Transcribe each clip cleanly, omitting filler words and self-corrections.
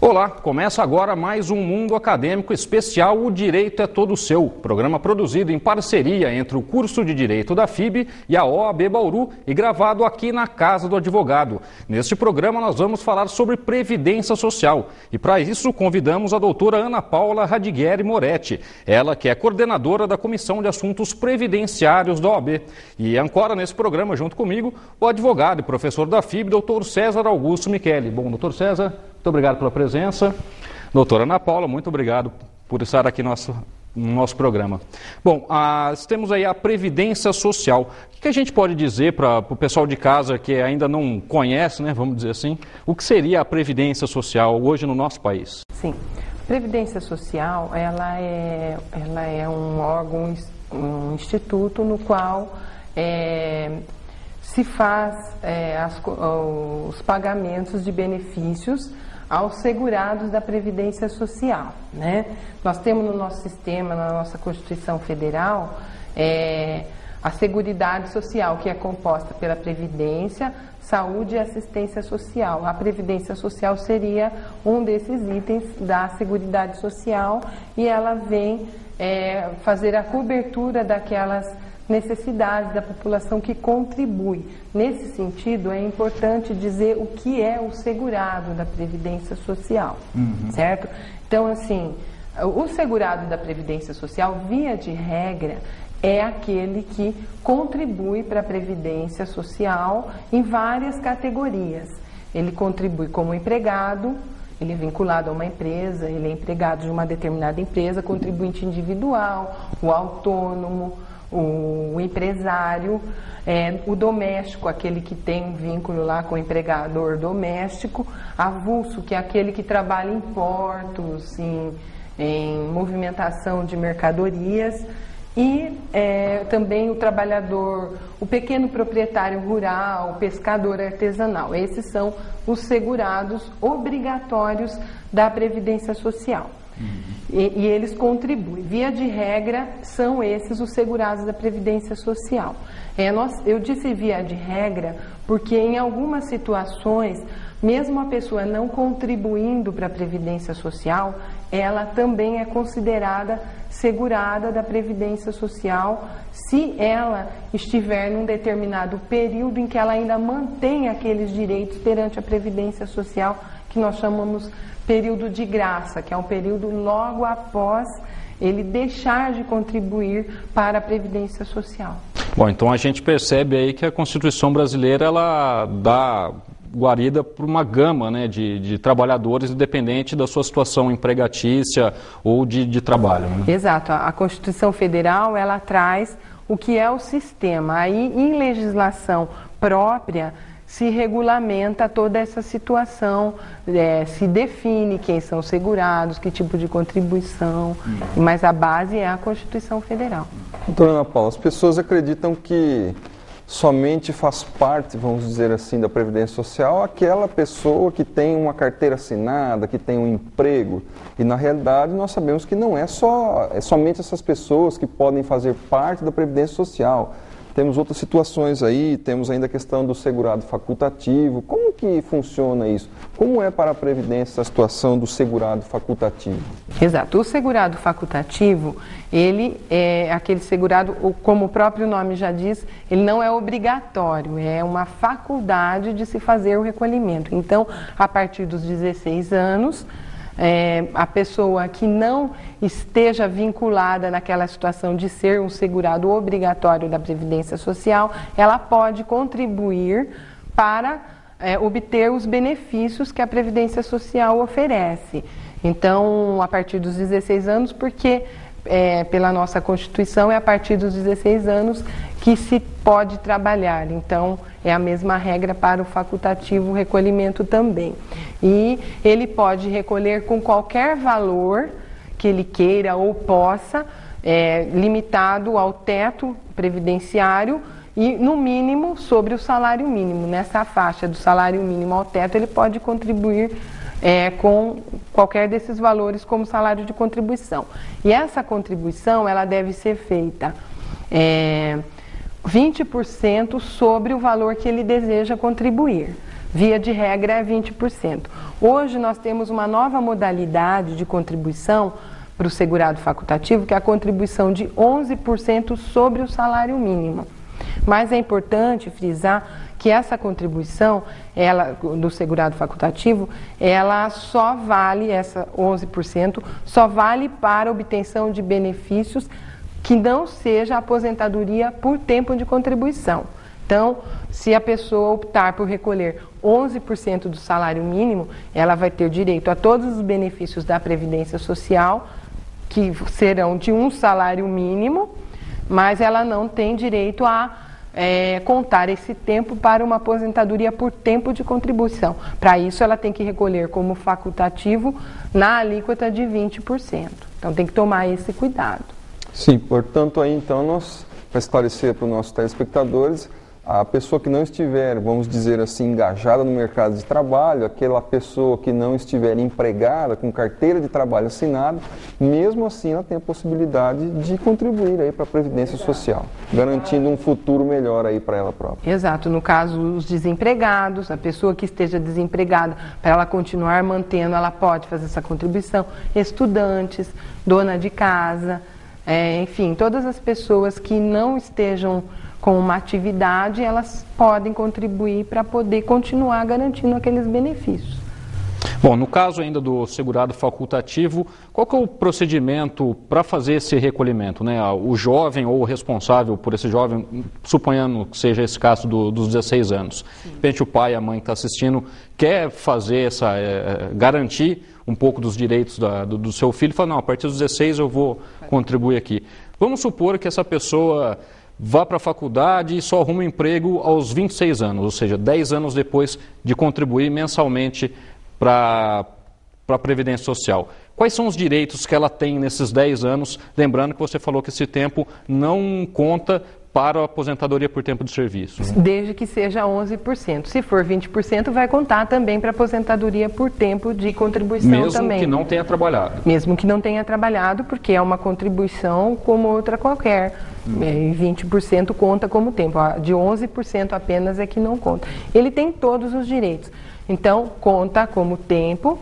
Olá, começa agora mais um Mundo Acadêmico Especial O Direito é Todo Seu, programa produzido em parceria entre o curso de Direito da FIB e a OAB Bauru e gravado aqui na Casa do Advogado. Neste programa nós vamos falar sobre Previdência Social e para isso convidamos a doutora Ana Paula Radigueri Moretti, ela que é coordenadora da Comissão de Assuntos Previdenciários da OAB. E ancora nesse programa, junto comigo, o advogado e professor da FIB, doutor César Augusto Micheli. Bom, doutor César, muito obrigado pela presença. Doutora Ana Paula, muito obrigado por estar aqui no nosso programa. Bom, temos aí a Previdência Social. O que a gente pode dizer para o pessoal de casa que ainda não conhece, né, vamos dizer assim, o que seria a Previdência Social hoje no nosso país? Sim, a Previdência Social, ela é um órgão, um instituto no qual se faz os pagamentos de benefícios aos segurados da Previdência Social, né? Nós temos no nosso sistema, na nossa Constituição Federal, a Seguridade Social, que é composta pela Previdência, Saúde e Assistência Social. A Previdência Social seria um desses itens da Seguridade Social e ela vem fazer a cobertura daquelas necessidades da população que contribui. Nesse sentido, é importante dizer o que é o segurado da Previdência Social, certo? Então, assim, o segurado da Previdência Social, via de regra, é aquele que contribui para a Previdência Social em várias categorias. Ele contribui como empregado, ele é vinculado a uma empresa, ele é empregado de uma determinada empresa, contribuinte individual, o autônomo, o empresário, o doméstico, aquele que tem um vínculo lá com o empregador doméstico, avulso, que é aquele que trabalha em portos, em movimentação de mercadorias, e também o trabalhador, o pequeno proprietário rural, o pescador artesanal. Esses são os segurados obrigatórios da Previdência Social. E eles contribuem. Via de regra, são esses os segurados da Previdência Social. Eu disse via de regra porque em algumas situações, mesmo a pessoa não contribuindo para a Previdência Social, ela também é considerada segurada da Previdência Social se ela estiver num determinado período em que ela ainda mantém aqueles direitos perante a Previdência Social, que nós chamamos período de graça, que é um período logo após ele deixar de contribuir para a Previdência Social. Bom, então a gente percebe aí que a Constituição brasileira ela dá guarida para uma gama, né, de trabalhadores, independente da sua situação empregatícia ou de trabalho. Né? Exato. A Constituição Federal ela traz o que é o sistema. Aí, em legislação própria, se regulamenta toda essa situação, se define quem são segurados, que tipo de contribuição, mas a base é a Constituição Federal. Doutora Ana Paula, as pessoas acreditam que somente faz parte, vamos dizer assim, da Previdência Social aquela pessoa que tem uma carteira assinada, que tem um emprego, e na realidade nós sabemos que não é somente essas pessoas que podem fazer parte da Previdência Social. Temos outras situações aí, temos ainda a questão do segurado facultativo. Como que funciona isso? Como é para a Previdência a situação do segurado facultativo? Exato. O segurado facultativo, ele é aquele segurado, como o próprio nome já diz, ele não é obrigatório, é uma faculdade de se fazer o recolhimento. Então, a partir dos 16 anos, a pessoa que não esteja vinculada naquela situação de ser um segurado obrigatório da Previdência Social, ela pode contribuir para obter os benefícios que a Previdência Social oferece. Então, a partir dos 16 anos, porque pela nossa Constituição é a partir dos 16 anos que se pode trabalhar. Então, é a mesma regra para o facultativo recolhimento também. E ele pode recolher com qualquer valor que ele queira ou possa, limitado ao teto previdenciário e, no mínimo, sobre o salário mínimo. Nessa faixa do salário mínimo ao teto, ele pode contribuir com qualquer desses valores como salário de contribuição. E essa contribuição, ela deve ser feita 20% sobre o valor que ele deseja contribuir. Via de regra é 20%. Hoje nós temos uma nova modalidade de contribuição para o segurado facultativo, que é a contribuição de 11% sobre o salário mínimo. Mas é importante frisar que essa contribuição, do segurado facultativo, ela só vale, essa 11%, só vale para obtenção de benefícios que não seja aposentadoria por tempo de contribuição. Então, se a pessoa optar por recolher 11% do salário mínimo, ela vai ter direito a todos os benefícios da Previdência Social, que serão de um salário mínimo, mas ela não tem direito a contar esse tempo para uma aposentadoria por tempo de contribuição. Para isso, ela tem que recolher como facultativo na alíquota de 20%. Então, tem que tomar esse cuidado. Sim, portanto, aí então, para esclarecer para os nossos telespectadores, a pessoa que não estiver, vamos dizer assim, engajada no mercado de trabalho, aquela pessoa que não estiver empregada, com carteira de trabalho assinada, mesmo assim ela tem a possibilidade de contribuir aí para a Previdência Social, garantindo um futuro melhor aí para ela própria. Exato, no caso os desempregados, a pessoa que esteja desempregada, para ela continuar mantendo, ela pode fazer essa contribuição, estudantes, dona de casa, enfim, todas as pessoas que não estejam com uma atividade, elas podem contribuir para poder continuar garantindo aqueles benefícios. Bom, no caso ainda do segurado facultativo, qual que é o procedimento para fazer esse recolhimento, né? O jovem ou o responsável por esse jovem, suponhando que seja esse caso dos 16 anos, de repente o pai e a mãe que está assistindo quer fazer garantir um pouco dos direitos do seu filho, fala, não, a partir dos 16 eu vou contribuir aqui. Vamos supor que essa pessoa vá para a faculdade e só arruma um emprego aos 26 anos, ou seja, 10 anos depois de contribuir mensalmente para a Previdência Social. Quais são os direitos que ela tem nesses 10 anos? Lembrando que você falou que esse tempo não conta para a aposentadoria por tempo de serviço. Desde que seja 11%. Se for 20%, vai contar também para a aposentadoria por tempo de contribuição também. Mesmo que não tenha trabalhado. Mesmo que não tenha trabalhado, porque é uma contribuição como outra qualquer. E 20% conta como tempo. De 11% apenas é que não conta. Ele tem todos os direitos. Então, conta como tempo.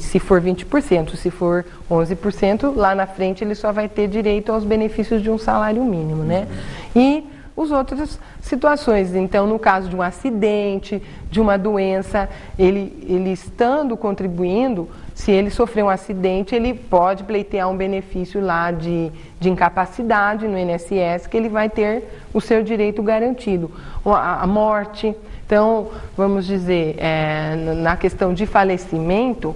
Se for 20%, se for 11%, lá na frente ele só vai ter direito aos benefícios de um salário mínimo, né? E as outras situações, então no caso de um acidente, de uma doença, ele estando contribuindo, se ele sofrer um acidente, ele pode pleitear um benefício lá de incapacidade no INSS, que ele vai ter o seu direito garantido. A morte. Então, vamos dizer, na questão de falecimento,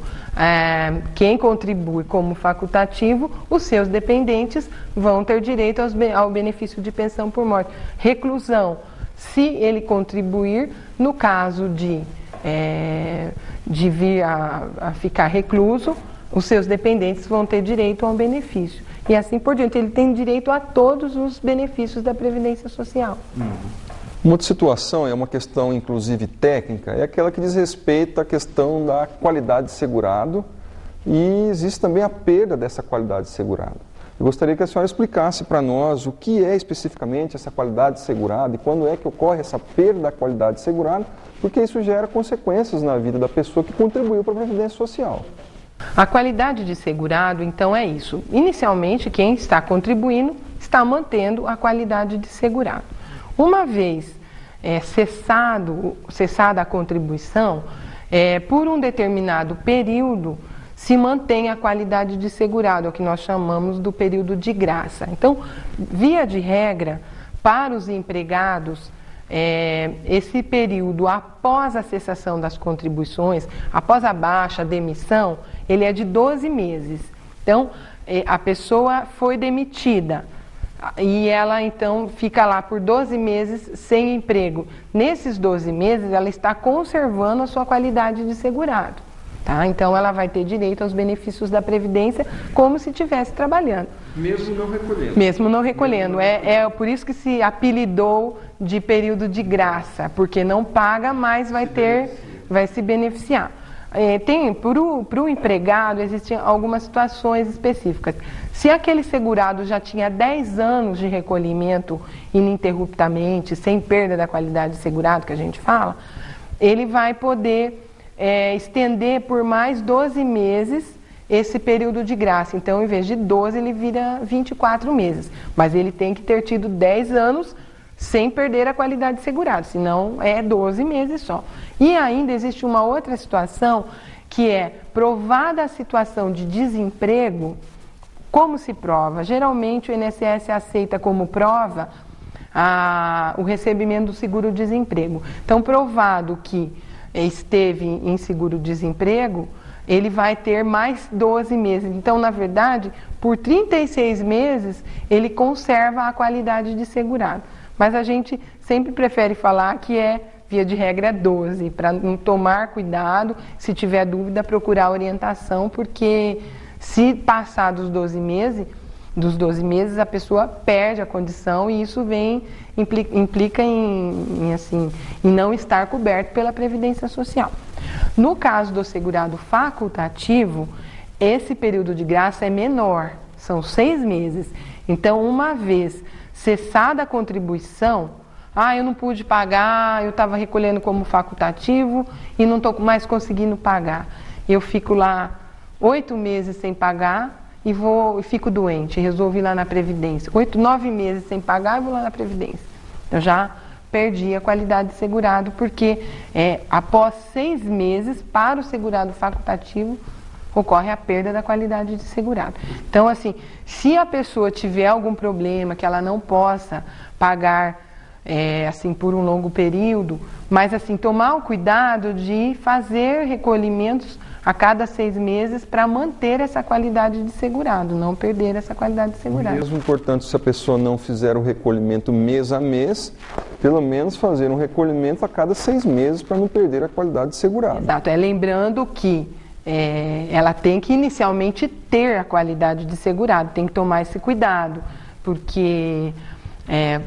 quem contribui como facultativo, os seus dependentes vão ter direito ao benefício de pensão por morte. Reclusão, se ele contribuir, no caso de vir a ficar recluso, os seus dependentes vão ter direito ao benefício. E assim por diante, ele tem direito a todos os benefícios da Previdência Social. Uma outra situação, é uma questão inclusive técnica, é aquela que diz respeito à questão da qualidade de segurado e existe também a perda dessa qualidade de segurado. Eu gostaria que a senhora explicasse para nós o que é especificamente essa qualidade de segurado e quando é que ocorre essa perda da qualidade de segurado, porque isso gera consequências na vida da pessoa que contribuiu para a Previdência Social. A qualidade de segurado, então, é isso. Inicialmente, quem está contribuindo está mantendo a qualidade de segurado. Uma vez cessada a contribuição, por um determinado período, se mantém a qualidade de segurado, é o que nós chamamos do período de graça. Então, via de regra, para os empregados, esse período após a cessação das contribuições, após a baixa, a demissão, ele é de 12 meses. Então, a pessoa foi demitida e ela então fica lá por 12 meses sem emprego. Nesses 12 meses, ela está conservando a sua qualidade de segurado. Tá? Então, ela vai ter direito aos benefícios da Previdência como se estivesse trabalhando. Mesmo não recolhendo. Mesmo não recolhendo. É por isso que se apelidou de período de graça, porque não paga, mas vai se beneficiar. Para o empregado, existem algumas situações específicas. Se aquele segurado já tinha 10 anos de recolhimento ininterruptamente, sem perda da qualidade de segurado, que a gente fala, ele vai poder estender por mais 12 meses esse período de graça. Então, em vez de 12, ele vira 24 meses. Mas ele tem que ter tido 10 anos sem perder a qualidade de segurado, senão é 12 meses só. E ainda existe uma outra situação, que é provada a situação de desemprego. Como se prova? Geralmente o INSS aceita como prova o recebimento do seguro-desemprego. Então, provado que esteve em seguro-desemprego, ele vai ter mais 12 meses. Então, na verdade, por 36 meses, ele conserva a qualidade de segurado. Mas a gente sempre prefere falar que via de regra, 12, para não tomar cuidado, se tiver dúvida, procurar orientação, porque se passar dos 12 meses, a pessoa perde a condição e isso implica em não estar coberto pela Previdência Social. No caso do segurado facultativo, esse período de graça é menor, são 6 meses. Então, uma vez cessada a contribuição, eu não pude pagar, eu estava recolhendo como facultativo e não estou mais conseguindo pagar. Eu fico lá 8 meses sem pagar e fico doente, resolvi ir lá na Previdência. 9 meses sem pagar e vou lá na Previdência. Eu já perdi a qualidade de segurado, porque após 6 meses, para o segurado facultativo, ocorre a perda da qualidade de segurado. Então, assim, se a pessoa tiver algum problema que ela não possa pagar por um longo período, mas assim, tomar o cuidado de fazer recolhimentos a cada 6 meses para manter essa qualidade de segurado, não perder essa qualidade de segurado. Mesmo, portanto, se a pessoa não fizer o recolhimento mês a mês, pelo menos fazer um recolhimento a cada 6 meses para não perder a qualidade de segurado. Exato, lembrando que ela tem que inicialmente ter a qualidade de segurado, tem que tomar esse cuidado, porque,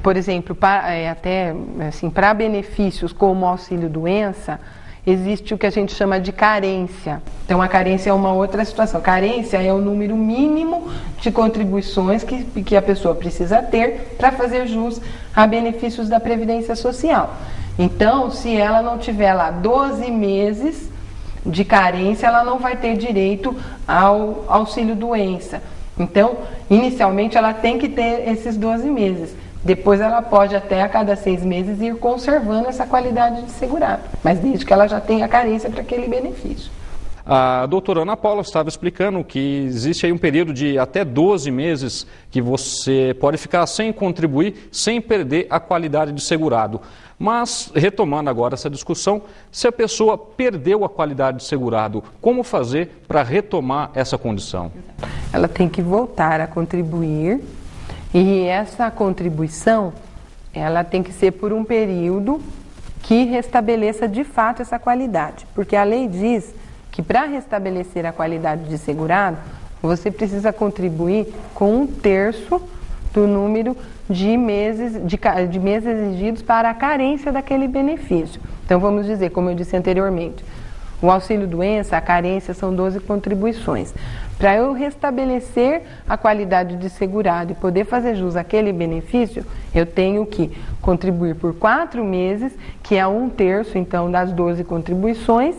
por exemplo, para benefícios como auxílio-doença, existe o que a gente chama de carência. Então, a carência é uma outra situação. Carência é o número mínimo de contribuições que a pessoa precisa ter para fazer jus a benefícios da Previdência Social. Então, se ela não tiver lá 12 meses de carência, ela não vai ter direito ao auxílio-doença. Então, inicialmente, ela tem que ter esses 12 meses. Depois ela pode até a cada 6 meses ir conservando essa qualidade de segurado, mas desde que ela já tenha carência para aquele benefício. A doutora Ana Paula estava explicando que existe aí um período de até 12 meses que você pode ficar sem contribuir, sem perder a qualidade de segurado. Mas, retomando agora essa discussão, se a pessoa perdeu a qualidade de segurado, como fazer para retomar essa condição? Ela tem que voltar a contribuir. E essa contribuição, ela tem que ser por um período que restabeleça de fato essa qualidade. Porque a lei diz que para restabelecer a qualidade de segurado, você precisa contribuir com 1/3 do número de meses exigidos para a carência daquele benefício. Então, vamos dizer, como eu disse anteriormente, o auxílio-doença, a carência são 12 contribuições. Para eu restabelecer a qualidade de segurado e poder fazer jus àquele benefício, eu tenho que contribuir por 4 meses, que é 1/3, então, das 12 contribuições,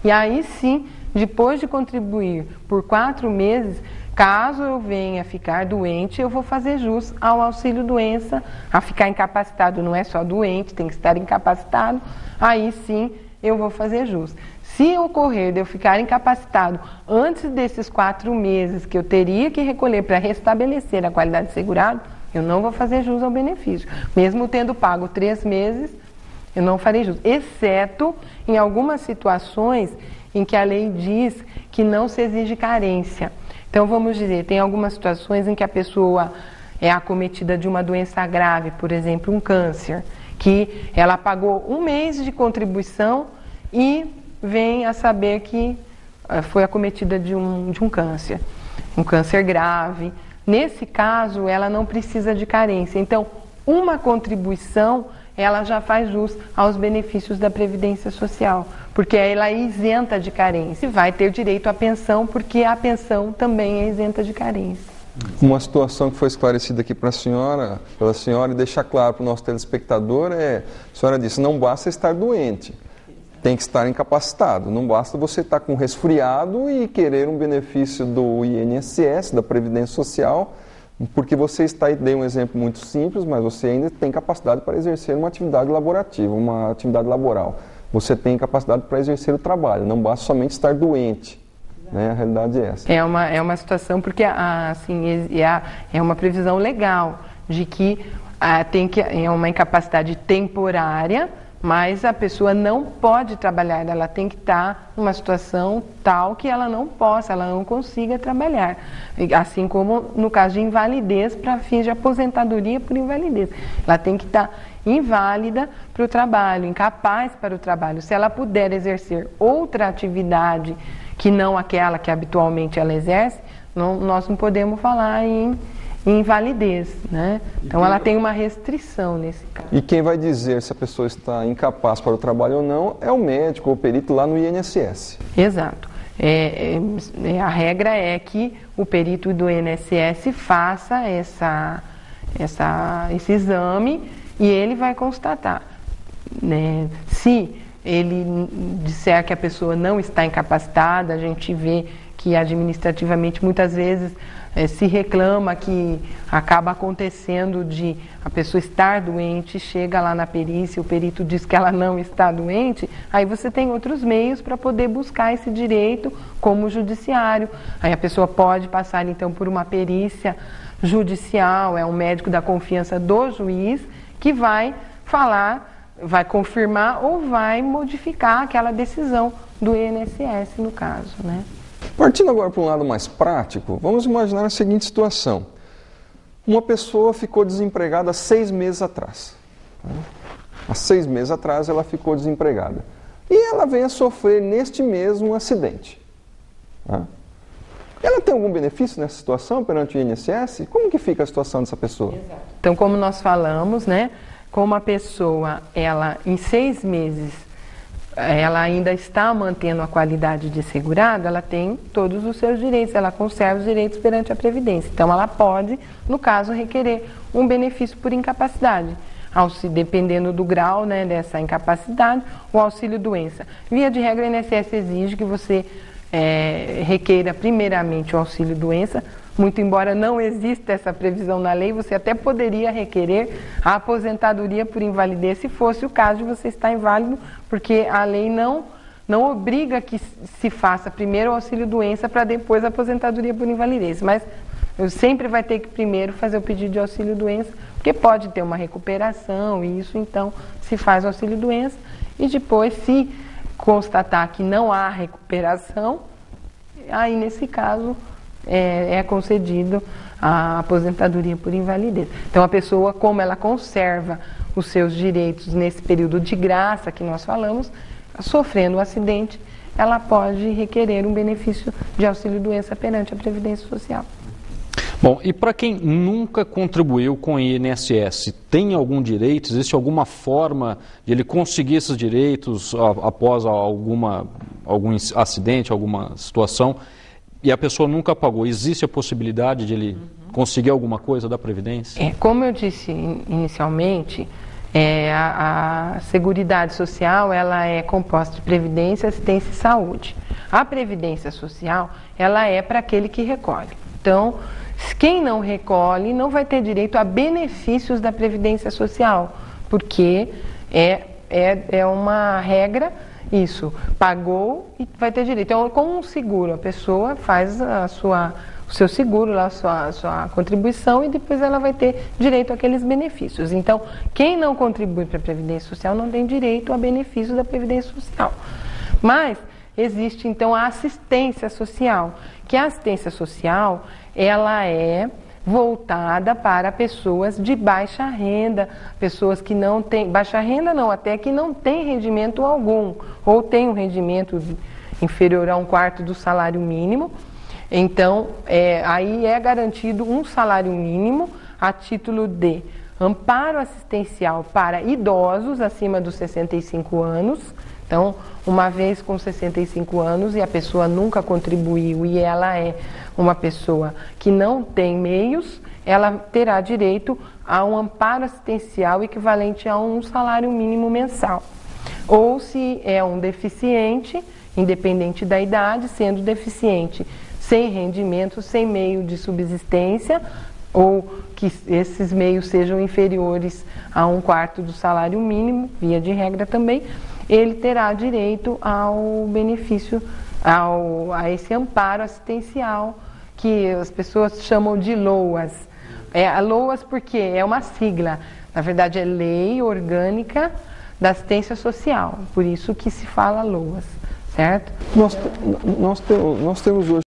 e aí sim, depois de contribuir por 4 meses, caso eu venha ficar doente, eu vou fazer jus ao auxílio-doença, a ficar incapacitado, não é só doente, tem que estar incapacitado, aí sim eu vou fazer jus. Se ocorrer de eu ficar incapacitado antes desses 4 meses que eu teria que recolher para restabelecer a qualidade de segurado, eu não vou fazer jus ao benefício. Mesmo tendo pago 3 meses, eu não farei jus, exceto em algumas situações em que a lei diz que não se exige carência. Então, vamos dizer, tem algumas situações em que a pessoa é acometida de uma doença grave, por exemplo, um câncer, que ela pagou 1 mês de contribuição e vem a saber que foi acometida de um câncer grave. Nesse caso, ela não precisa de carência. Então, uma contribuição, ela já faz jus aos benefícios da Previdência Social, porque ela é isenta de carência. E vai ter direito à pensão, porque a pensão também é isenta de carência. Uma situação que foi esclarecida aqui pela senhora e deixar claro para o nosso telespectador a senhora disse, não basta estar doente, tem que estar incapacitado, não basta você estar com resfriado e querer um benefício do INSS, da Previdência Social, porque você está aí, dei um exemplo muito simples, mas você ainda tem capacidade para exercer uma atividade laborativa, uma atividade laboral. Você tem capacidade para exercer o trabalho, não basta somente estar doente. Né? A realidade é essa. É uma situação, porque assim, é uma previsão legal de que é uma incapacidade temporária, mas a pessoa não pode trabalhar, ela tem que estar numa situação tal que ela não consiga trabalhar. Assim como no caso de invalidez, para fins de aposentadoria por invalidez. Ela tem que estar inválida para o trabalho, incapaz para o trabalho. Se ela puder exercer outra atividade que não aquela que habitualmente ela exerce, nós não podemos falar em invalidez, né? Então ela tem uma restrição nesse caso. E quem vai dizer se a pessoa está incapaz para o trabalho ou não é o médico ou o perito lá no INSS. Exato. A regra é que o perito do INSS faça esse exame e ele vai constatar, né? Se ele disser que a pessoa não está incapacitada, a gente vê que administrativamente muitas vezes se reclama que acaba acontecendo de a pessoa estar doente, chega lá na perícia, o perito diz que ela não está doente, aí você tem outros meios para poder buscar esse direito, como o judiciário. Aí a pessoa pode passar então por uma perícia judicial, é um médico da confiança do juiz que vai falar, vai confirmar ou vai modificar aquela decisão do INSS no caso, né? Partindo agora para um lado mais prático, vamos imaginar a seguinte situação. Uma pessoa ficou desempregada há 6 meses atrás. Há 6 meses atrás ela ficou desempregada. E ela vem a sofrer neste mesmo acidente. Ela tem algum benefício nessa situação perante o INSS? Como que fica a situação dessa pessoa? Exato. Então, como nós falamos, né, como a pessoa, ela em 6 meses, ela ainda está mantendo a qualidade de segurado, ela tem todos os seus direitos, ela conserva os direitos perante a Previdência. Então, ela pode, no caso, requerer um benefício por incapacidade, dependendo do grau, né, dessa incapacidade, o auxílio-doença. Via de regra, o INSS exige que você requeira primeiramente o auxílio-doença, muito embora não exista essa previsão na lei, você até poderia requerer a aposentadoria por invalidez se fosse o caso de você estar inválido, porque a lei não obriga que se faça primeiro o auxílio-doença para depois a aposentadoria por invalidez, mas sempre vai ter que primeiro fazer o pedido de auxílio-doença, porque pode ter uma recuperação e isso então se faz o auxílio-doença e depois se constatar que não há recuperação, aí nesse caso é concedido a aposentadoria por invalidez. Então a pessoa, como ela conserva os seus direitos nesse período de graça que nós falamos, sofrendo um acidente, ela pode requerer um benefício de auxílio-doença perante a Previdência Social. Bom, e para quem nunca contribuiu com o INSS, tem algum direito? Existe alguma forma de ele conseguir esses direitos após algum acidente, alguma situação, e a pessoa nunca pagou? Existe a possibilidade de ele conseguir alguma coisa da Previdência? Como eu disse inicialmente, a Seguridade Social ela é composta de Previdência, Assistência e Saúde. A Previdência Social ela é para aquele que recolhe. Então, quem não recolhe não vai ter direito a benefícios da Previdência Social, porque é uma regra, isso, pagou e vai ter direito. Então, como um seguro, a pessoa faz o seu seguro, a sua contribuição e depois ela vai ter direito àqueles benefícios. Então, quem não contribui para a Previdência Social não tem direito a benefícios da Previdência Social. Mas existe então a assistência social, que a assistência social ela é voltada para pessoas de baixa renda, pessoas que não têm, baixa renda não, até que não tem rendimento algum, ou tem um rendimento inferior a 1/4 do salário mínimo. Então, aí é garantido um salário mínimo a título de amparo assistencial para idosos acima dos 65 anos, Então, uma vez com 65 anos e a pessoa nunca contribuiu e ela é uma pessoa que não tem meios, ela terá direito a um amparo assistencial equivalente a um salário mínimo mensal. Ou se é um deficiente, independente da idade, sendo deficiente sem rendimento, sem meio de subsistência, ou que esses meios sejam inferiores a 1/4 do salário mínimo, via de regra também, ele terá direito ao benefício, a esse amparo assistencial, que as pessoas chamam de LOAS. A LOAS porque é uma sigla, na verdade é Lei Orgânica da Assistência Social, por isso que se fala LOAS, certo? Nós temos hoje